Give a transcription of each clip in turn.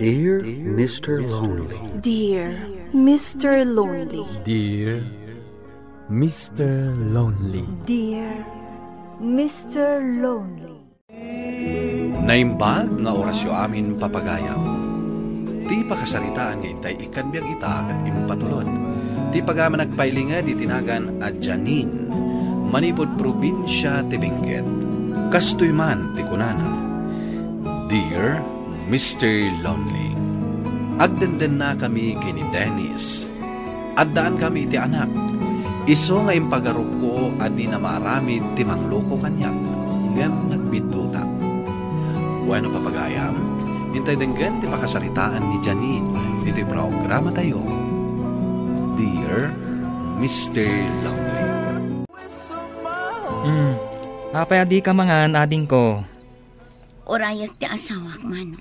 Dear Mr. Lonely. Dear Mr. Lonely. Dear Mr. Lonely. Dear Mr. Lonely. Naimbag nga orasyo amin papagayam. Ti pakasaritaan nga itay ikanbiyag ita at impatulod. Ti pagama nagpailinga di tinagan a Janine, manipod probinsya ti Benguet. Kastoy man ti kunana. Dear Mr. Lonely. Agdenden na kami kini Dennis. Addaan kami ti anak. Iso nga impagarup ko at di na maramid ti mangloko kanyak. Ngam nagbidutak. Bueno papagayam, hintay denggan ti pakasaritaan ni Janine. Iti programa tayo. Dear Mr. Lonely. Apay adi ka mangan ading ko. Orayak ti asawak man.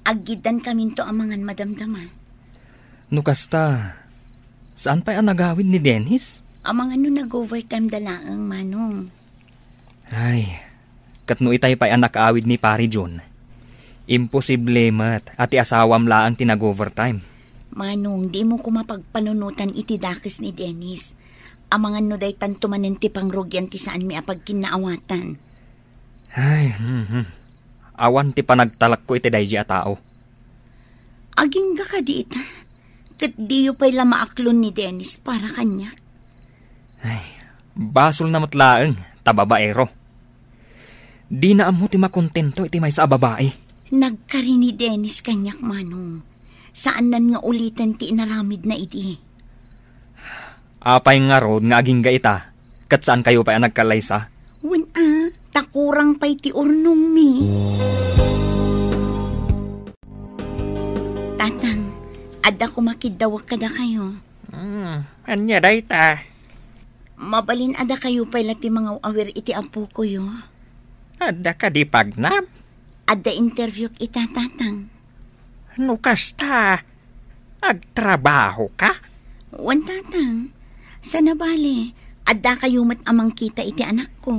Agidan kami to amangan madamdaman. Nukasta, saan pa'y nagawid ni Dennis? Amangan no nag-overtime dalaang manong. Ay, katno itay pa'y nakaawid ni Pari John. Imposible mat, ati asawam laang tinag-overtime. Manong, di mo kumapagpanunutan iti dakis ni Dennis. Amangan no day tantumanin ti pangrugyan ti saan mi apag kinaawatan. Ay, awan ti panagtalak ko iti dayji a tao. Aging ga ka di ita. Kat di yu pa'y lamaaklon ni Dennis para kanya. Ay, basol na matlaeng, tababaero. Di na amo ti makontento iti may sa babae. Nagkari ni Dennis kanyak manong. Saan nan nga ulitan ti inaramid na iti. Apay nga rod nga aging gaita, kat saan kayo pa nagkalaysa? Takurang pa'y ti urnong mi. Tatang, ada ko makidawag kada kayo. Anya day ta? Mabalin ada kayo pa'y lati mga awir iti apo ko yo. Ada ka di pagnam? Ada interview ita tatang. Nukasta, agtrabaho ka? Wan tatang. Sana bale, adda kayo mat amang kita iti anak ko.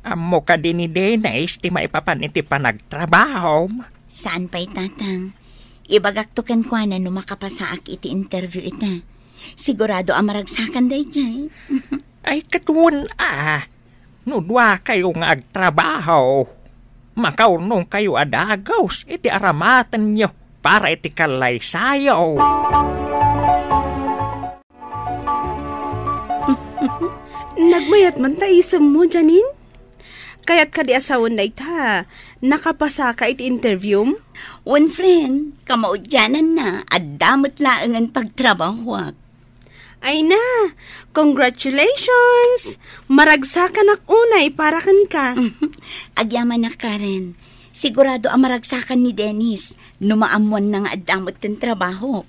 Amo ka din ni Dennis, ti maipapan iti panagtrabaho. Saan pa'y tatang? Ibagaktukan ko na no makapasaak iti interview ita. Sigurado amaragsakan day jay. Ay katun nudwa kayo nga agtrabaho. Makaunong kayo adagaws, iti aramatan nyo para iti kalaysayo. Nagmayat man ta isam mo, Janine? Kaya't ka di asawan na ita, nakapasa ka iti interview? One friend, kamaudyanan na, at damot laangan pagtrabaho. Ay na, congratulations! Maragsakan ak unay para kan ka. Agyaman na Karen, sigurado ang maragsakan ni Dennis, numaamuan na nga at damot ng trabaho.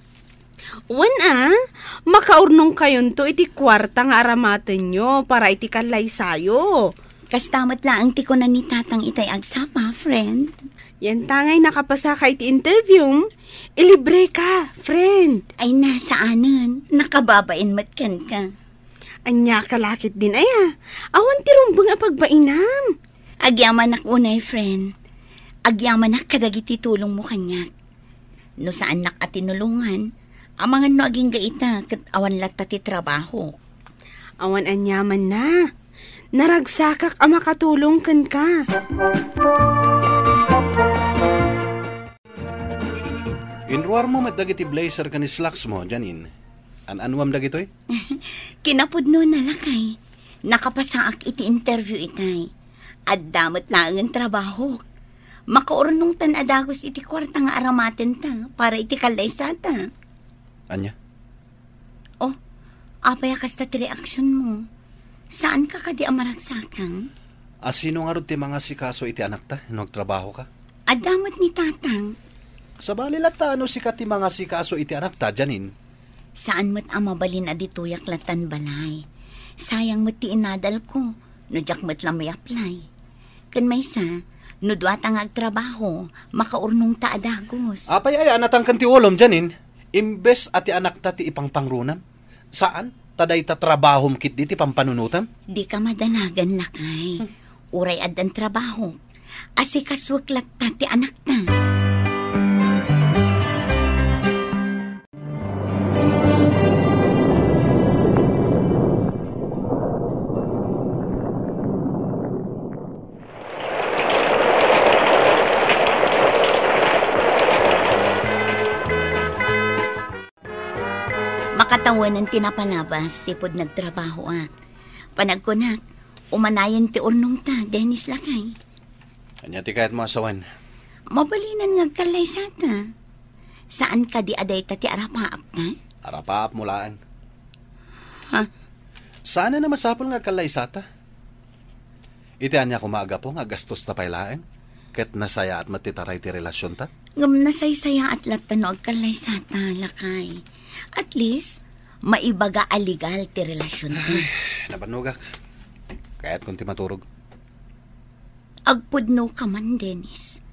Makaurnong kayon to iti kwarta nga aramaten nyo para iti kalay sayo. Kastamat lang ti ko na ni tatang itay agsapa, friend. Yan tangay nakapasa ka iti interview. Ilibre ka, friend. Ay nasaanan, nakababain matkan ka. Anya kalakit din awan ti rumbang apagbainam. Agyaman nak unay, friend. Agyaman nak kadagiti tulong mo kanyak. No saan nak atinulungan, amangan no aging gaita kat awan lata ti trabaho. Awan anyaman na. Naragsakak ang makatulong kan ka. Inruar mo met dagiti blazer ka ni slacks mo, Janine. An-anuam dagitoy? Kinapudno na lakay. Nakapasaak iti interview itay. At damot lang ang trabaho. Makaurnong tan adagos iti kwarta nga aramaten ta para iti kalaysata. Anya? Oh, apaya kasta ti reaksyon mo. Saan ka kadi amaragsakan? Sino nga rin ti mga sikaso iti anak ta? Nagtrabaho ka? Adamot ni tatang. Sa balilata, ano sikat ti mga sikaso iti anak ta, Janine? Saan mo't amabalin adituyak latan balay? Sayang mo't ti inadal ko. Nudyak mo't lang may apply. Kan may sa, nudwat ang agtrabaho, makaurnong ta adagos. Apay ay anatang kan ti olom, Janine. Imbes at ti anak ta ti ipangpangrunam. Saan? Taday ta trabahom kit di ti pampanunutam? Di ka madanagan lakay. Uray adan trabaho. Asikaswak lat ta ti anak ta. awan ng tinapanabas, sipod nagtrabaho Panagkunak, umanayan ti urnong ta, Dennis lakay. Kanya ti kahit mo asawan. Mabalinan ngagkalay sata. Saan ka di aday ta ti arapaap na? Arapaap mulaan. Ha? Saan na masapol nga kalay sata? Itian niya kumaga po nga gastos ta pailaan. Ket nasaya at matitaray ti relasyon ta? Ngam nasaysaya at latano agkalay sata, lakay. At least, maibaga aligal ti relasyon ta. Nabanugak. Kaya't kung ti maturog. Agpudno ka man, Dennis.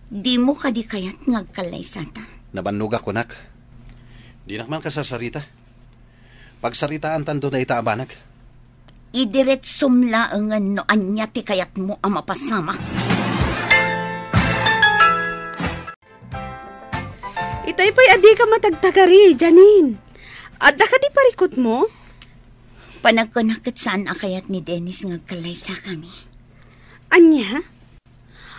Di mo ka di kayat ngagkalay sata. Nabanugak ko, nak. Di nakman kasasarita. Pagsaritaan tando na itaabanag. Idiret sumlaangan no anya ti kayat mo ang mapasamak. Itay pa'y adi ka matagtagari, Janine. Adda ka di parikot mo? Panagkunakit saan akayat ni Dennis ngagkalay sa kami. Anya?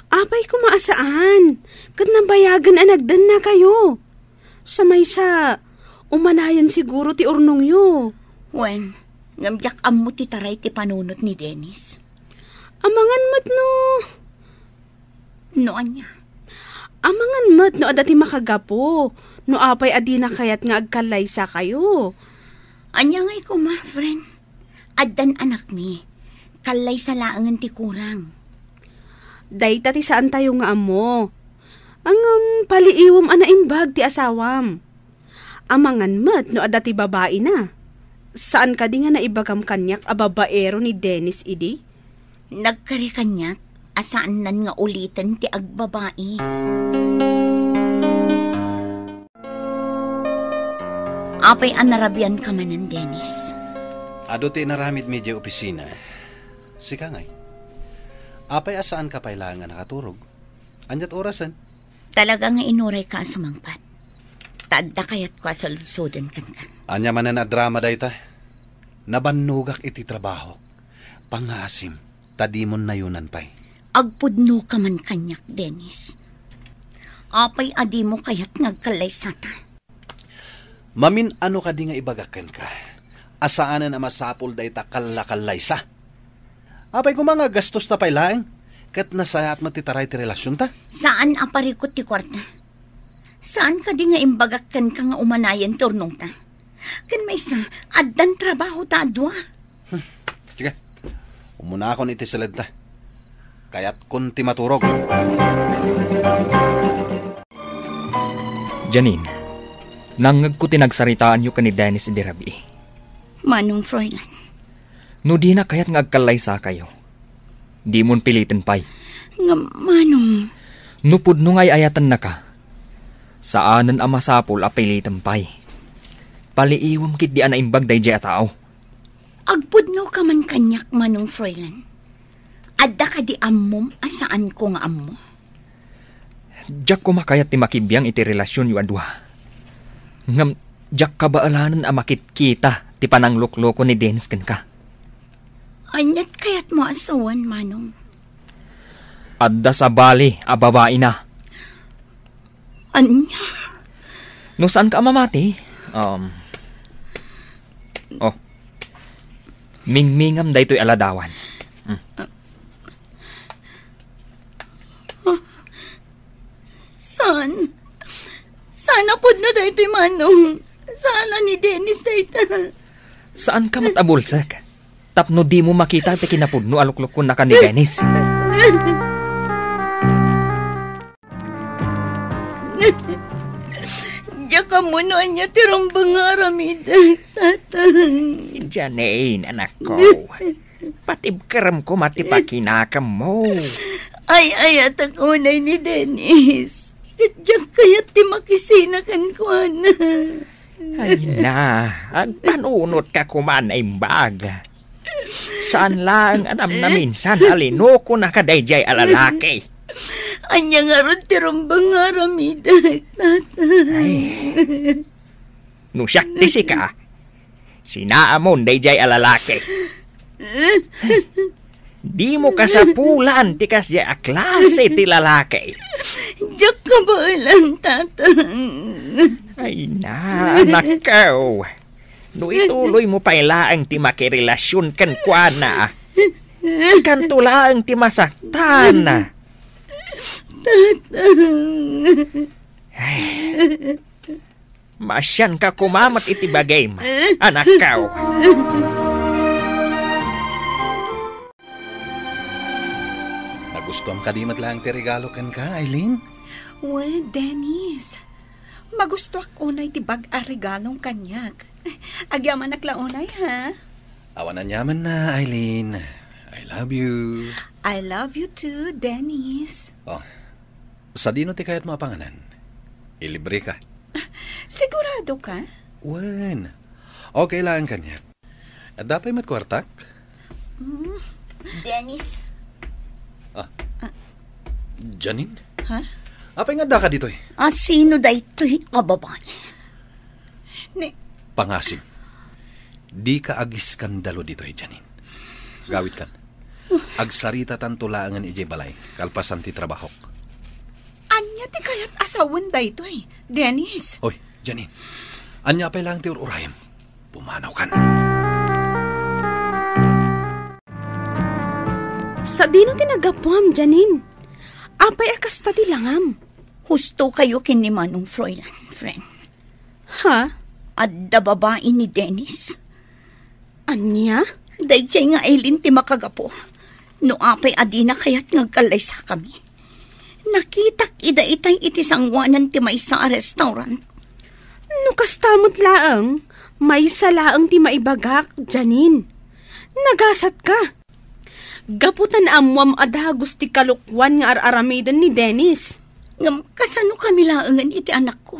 Apay kumaasaan. Kat nabayagan anagdan na kayo. Samay sa umanayan siguro ti urnong yo. Wen, ngamjak ammo ti taray ti panunot ni Dennis. Amangan mat no. No anya? Amangan mat no adati makagapo. No apay adi na kayat nga agkalay sa kayo. Anya ngay ko ma, friend. Addan anak mi. Kalay sa laangan ti kurang. Dayta ti saan tayo nga amo. Ang paliiwam anaimbag ti asawam. Amangan mat no adati babae na. Saan ka di nga naibagam kanyak a babaero ni Dennis idi? Nagkari kanyak, asaan nan nga ulitan ti agbabae. Apay anarabian ka man ng Dennis. Ado ti naramid medya opisina. Sika ngay. Apay asaan ka pailangan nakaturog? Anyat orasan? Talaga nga inuray ka sumangpat. Taadda kayat ko sa lusodan kan. Anya man na drama dayta. Nabanugak iti trabaho. Pangasim. Tadimon na yunan pay. Agpudno ka man kanyak, Dennis. Apay adi mo kayat ngagkalay sata. Mamin ano ka di nga ibagakan ka? Asaanan na masapol dayta kalakalay sa? Apay ko mga gastos na pailaeng. Kat nasaya at matitaray ti relasyon ta? Saan aparikot ti kwarta? Saan ka di nga imbagakan ka nga umanayan turnong ta? Kan may isa, addan trabaho ta adwa. Sige, umuna ako niti silid ta. Kaya't kun ti maturog. Janine, nangag ko tinagsaritaan yu ka ni Dennis di Rabi. Manong Froilan. No di na kaya't ngagkalay sa kayo. Di mon pilitin pay. Nga manong. Nupod no ngay ayatan na ka. Saanan ang masapol apilitan pay. Paliiwam kit di anaimbag day jay atao. Agpudno ka man kanyak, Manong Froilan. Adda ka di ammom asaan ko nga ammo. Diyak ko makayat ti makibiyang iti relasyon yu adwa. Ngam, diyak kabaalanan a makit kita ti pananglukloko ni Dennis ken ka. Anyat kayat mo asawan, Manong. Adda sa bali a babae na. Anya? No saan ka mamati? Mingmingam daytoy aladawan. Saan? Sana pod na daytoy Manong. Sana ni Dennis dayta. Saan ka matabulsak? Tapno di mo makita ti kinapudno aluklukon na ka ni Dennis. Diya ka muna niya tirong bangaramid, tatang. Janine, anak ko. Patibkaram ko matipakinakam mo. Ay, at unay ni Dennis. Diya kaya't ti makisinakan ko, na. Ay na, agpanunot ka kuman ay baga. Saan lang anam na minsan alinoko na kadayjay alalaki. Anya nga ron tirong bangaramid, tatang. No syakti si ka, sinaamon dayjay alalaki. Di mo kasapulan ti kasya a klase ti lalaki. Diyak ka ba lang, tatang? Ay na, anak ko. No ituloy mo pa ilaang ti makirelasyon kan kuana. Kantulaang ti masaktan na. Ay, masyan ka kumamat iti bagay ma, anak kao. Nagustuhan ka di matlang ti regalo kan ka, Aileen? Well, Dennis, magusto ako unay ti bag-a regalong kanyag. Agyaman naklaunay, ha? Awan na nyaman na, Aileen. I love you. I love you too, Dennis. Oh, sa dino ti kayat mo apanganan? Ilibre ka. Sigurado ka? Wen. Okay lang kanyak. At dapat matkwartak? Dennis. Janine? Ha? Apay nga da ka dito eh? Sino da ito'y kababae? Pangasim. Di ka agiskandalo dito eh, Janine. Gawit kan. Agsarita tantulaangan ijay balay. Kalpasan ti trabahok. Anya ti kayat asawan da ito eh, Dennis. Oy, Janine. Anya apay lang ti ururayam. Pumanaw kan. Sa dino tinagapuam, Janine. Apay akas ta ti langam. Husto kayo kini Manong Froilan, friend. Ha? Adda babae ni Dennis. Anya? Dayjay nga Aileen ti makagapo. No apay adina kayat ngagkalay sa kami. Nakitak ida itay iti sangwanan ti may sa restaurant. No kastamot laang, may salaang ti maibagak, Janine. Nagasat ka. Gaputan amwam adagos ti kalukwan nga ar-aramidan ni Dennis. Ngam kasano kami laangan iti anak ko.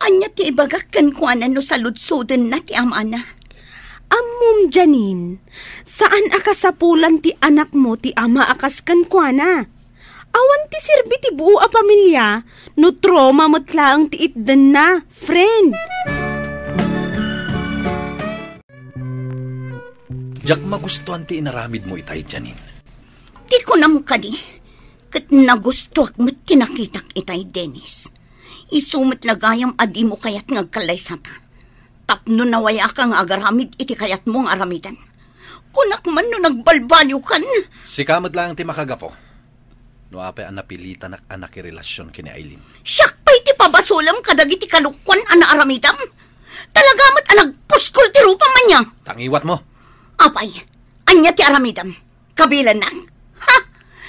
Anya ti ibagak kan kuanan no saludsoden na ti amana. Ammom, Janine, saan akasapulan ti anak mo ti ama akas kan kuana? Awan ti sirbi ti buo a pamilya, no trauma matlaang ti itden na, friend. Jak magustuhan ti inaramid mo itay, Janine. Di ko na mo kadi. Kat nagustuak mo't kinakitak itay, Dennis. Isumot lagayam adi mo kayat ngagkalay sata. Tapno nawaya kang agaramid iti kayat mong aramidan. Kunak man no nagbalbalyo kan. Si kamad lang ti makagapo. No apay ang napilitan anak relasyon kini Aileen. Siyak pa iti pabasulam kadag iti kalukwan ana aramidam. Talagamat ang nagpuskol ti rupa man niya. Tangiwat mo. Apay, anya ti aramidam. Kabilan na. Ha!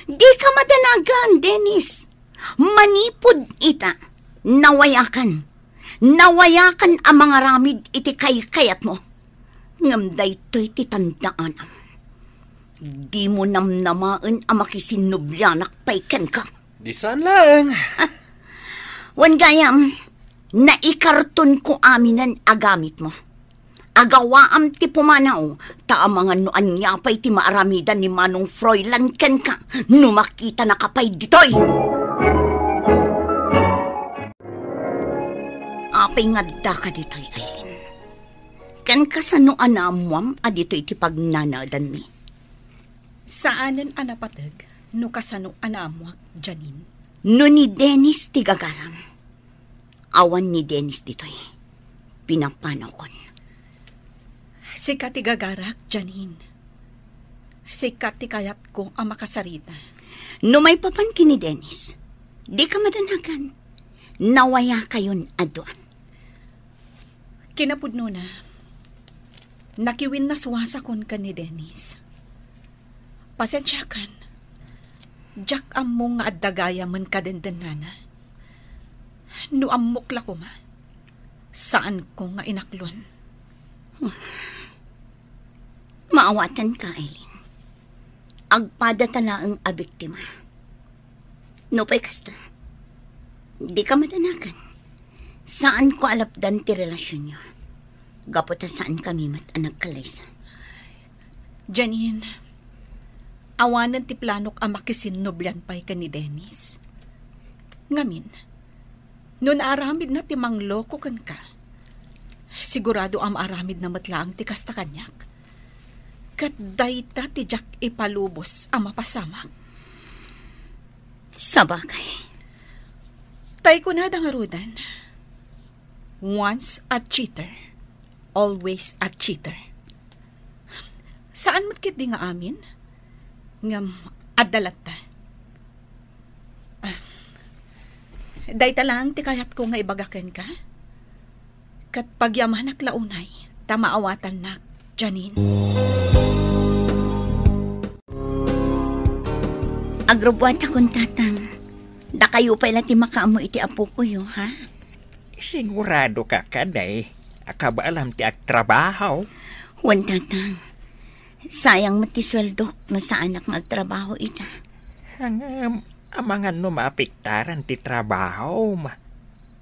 Di ka madanagan, Dennis. Manipod ita. Nawayakan. Nawayakan ang mga ramid iti kayat mo. Ngamday to'y titandaanam. Di mo namnamaan ang makisinubyanak paikan ka. Di saan lang. Wan gayam, naikarton ko aminan agamit mo. Agawaam ti pumanaw, ta mga noan niya pa'y ti maaramidan ni Manong Froilan ken ka, numakita na kapay ditoy. Apay nga da ka ditoy, Aileen. Kan kasano anamuam adito'y ti pagnanadan mi. Saanan anapatag, no kasano anamuak, Janine? No ni Dennis ti gagaram. Awan ni Dennis dito'y. Pinapanakon. Sikat ti gagarak, Janine. Sikat ti kayat ko ang makasarita. No may papankin ni Dennis, di ka madanagan. Nawaya kayon aduan. Kinapudno na. Nakiwin na suwasa kon ka ni Dennis. Pasensya kan. Jak ammo nga addagaya man kadendenana. No ammok la ko ma. Saan ko nga inaklon? Maawatan ka, Aileen. Agpada tala ang abiktima. No pa'y kasta. Di ka madanagan. Saan ko alapdan ti relasyon niyo? Gapota saan kami mat ang nagkalaysa. Janine, awanan ti planok ang makisinublan pa'y ka ni Dennis. Ngamin, no naaramid na ti mangloko kan ka, sigurado ang aramid na matlaang ti kasta kanyak. Kat dayta ti jak ipalubos ang mapasamak. Sabagay. Tay ko na dangarudan. Once a cheater, always a cheater. Saan matkit di nga amin? Ngam adalat ta. Dayta lang ti kayat ko nga ibagaken ka. Kat pagyamanak launay, tamaawatan nak, Janine. Agrobuat akong tatang. Da kayo pala ti makaamo iti apo ko yo, ha? Sigurado ka kaday. Akaba alam ti agtrabaho. Wan tatang. Sayang matisweldo na sa anak magtrabaho ita. Ang amangan no maapiktaran ti trabaho ma.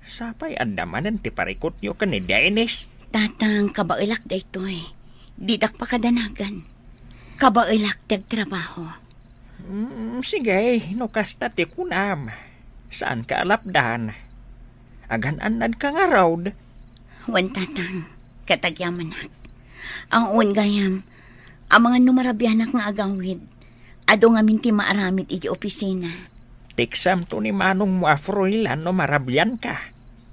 Sapay andamanan ti parikot nyo ka ni Dennis. Tatang, kabailak da ito eh. Didak pa kadanagan. Kabailak ti agtrabaho. Sige, no kasta ti kunam. Saan ka alapdan? Agan-anad ka nga raud. Wan tatang, katagyaman nak. Ang uwan gayam, ang mga numarabyanak nga agawid, ado nga minti maaramid iti opisina. Tiksam to ni manong mo afroilan no marabyan ka.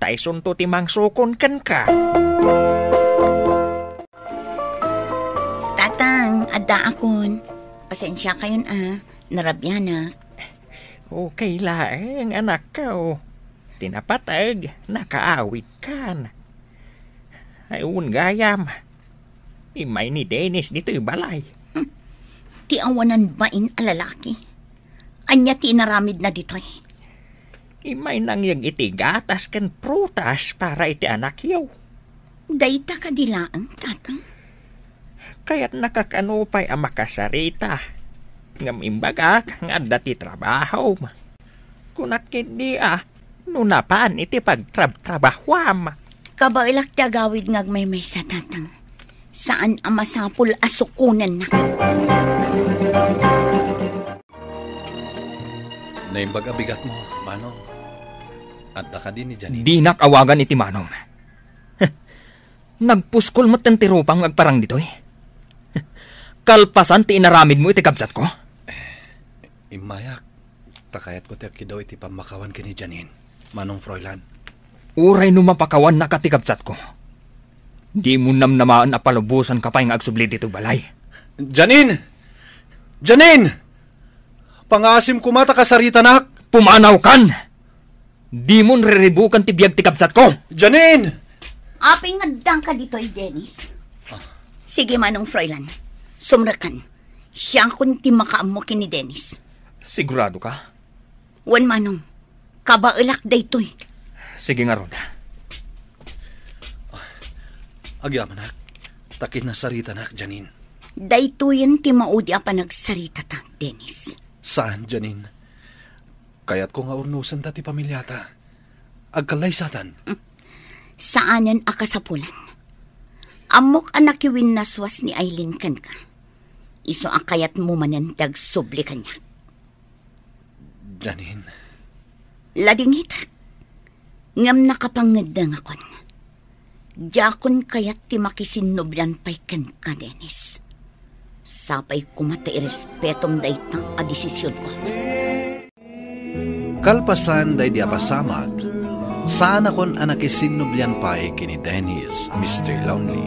Tayson to ti mangsukon kan ka. Tatang, adda akon. Pasensya kayon narabyanak. Okay laeng anak ka o. Tinapatag, nakaawit ka na. Ayun gayam. Imay ni Dennis dito'y balay. Ti awanan bain alalaki. Anya ti inaramid na dito'y. Imay nang yung iti gatas kan prutas para iti anak yaw. Dayta ka dilaang, tatang. Kaya't nakakanupay ang makasarita. Ngam imbagak nga dati trabaho. Kunakit di nunapaan iti pagtrabahwam. Kabailak ti agawid ngagmaymay sa tatang. Saan ang masapul asukunan na? Naimbag abigat mo, Manong. At ka din ni Janine. Di nakawagan iti Manong. Nagpuskol mo tantirupang agparang dito eh. Kalpasan ti inaramid mo iti kabsat ko. Imayak, takayat ko ti akidaw iti pamakawan kini Janine, Manong Froilan. Uray numapakawan na katikabsat ko. Di mo namnamaan na palubusan ka pa yung agsubli dito balay. Janine! Janine! Pangasim kumata kasarita nak! Pumanaw kan! Di mo nriribukan ti biyag tikabsat ko! Janine! Aping nagdang ka dito'y, Dennis. Sige, Manong Froilan. Sumrakan. Siyang kunti makaamo kini Dennis. Sigurado ka? Wan, Manong. Kabailak da ito'y. Sige nga, Roda. Agyaman nak. Takit na sarita nak, Janine. Dayto yan ti maudi pa nagsarita ta, Dennis. Saan, Janine? Kaya't ko nga urnusan ta ti pamilyata. Agkalay satan. Saanan akasapulan. Amok anakiwin naswas ni Aileen kan ka. Iso akayat mo manandag subli kanya. Janine. Lading hitak. Ngam nakapangadang akon. Diyakon kayat ti makisinublan pa'y kan ka, Dennis. Sapay kumata irespetom da itang adesisyon ko. Kalpasan day di apasamag. Saan akon anakisinublan pa'y kini Dennis, Mr. Lonely.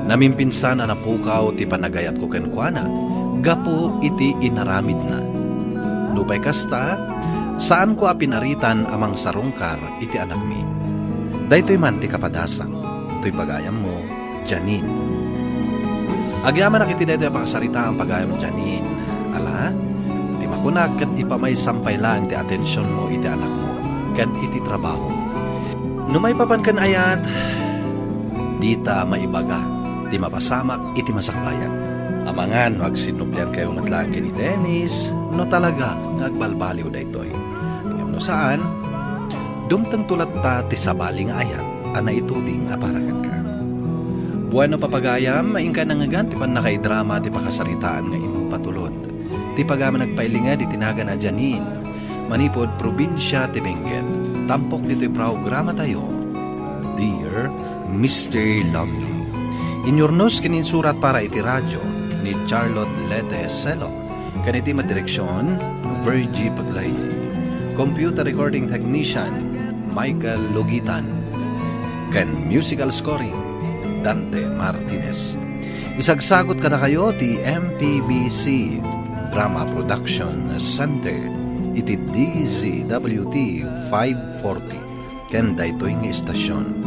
Namimpinsan na napukaw ti panagayat ko kenkwana. Gapo iti inaramid na. Nupay kasta, saan ko apinaritan amang sarungkar iti anak mi. Daytoy man ti kapadasak, to'y pagayam mo, Janine. Agyaman na kiti daytoy pakasarita ang pagayam mo, Janine. Ala, ti makunak kat ipamay sampay lang ti atensyon mo iti anak mo, kan iti trabaho. Numay papan kan ayat, dita maibaga, ti mapasamak iti masakbayan. Amangan, wag sinublian kayo matlaan ni Dennis, no talaga, nagbalbaliw daytoy. No saan, dumtang tulad ta ti sabaling ayat, ana ituding aparakan ka. Bueno papagayam, maingka nangagan ti pan nakaidrama ti pakasaritaan nga imong patulod. Ti pagama nagpailinga di tinagan a Janine, manipod probinsya ti Benguet. Tampok dito'y programa tayo, Dear Mr. Lonely. Inyornos kininsurat para iti radyo ni Charlotte Lete Selo. Kaniti madireksyon, Virgie Paglaydi. Computer recording technician, Michael Logitan. Kan musical scoring, Dante Martinez. Isagsagot kada kayo ti MPBC Drama Production Center iti DZWT 540 ken daytoy nga istasyon.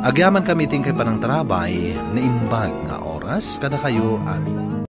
Agyaman kami ting kay panang trabay na imbag nga oras kada kayo amin.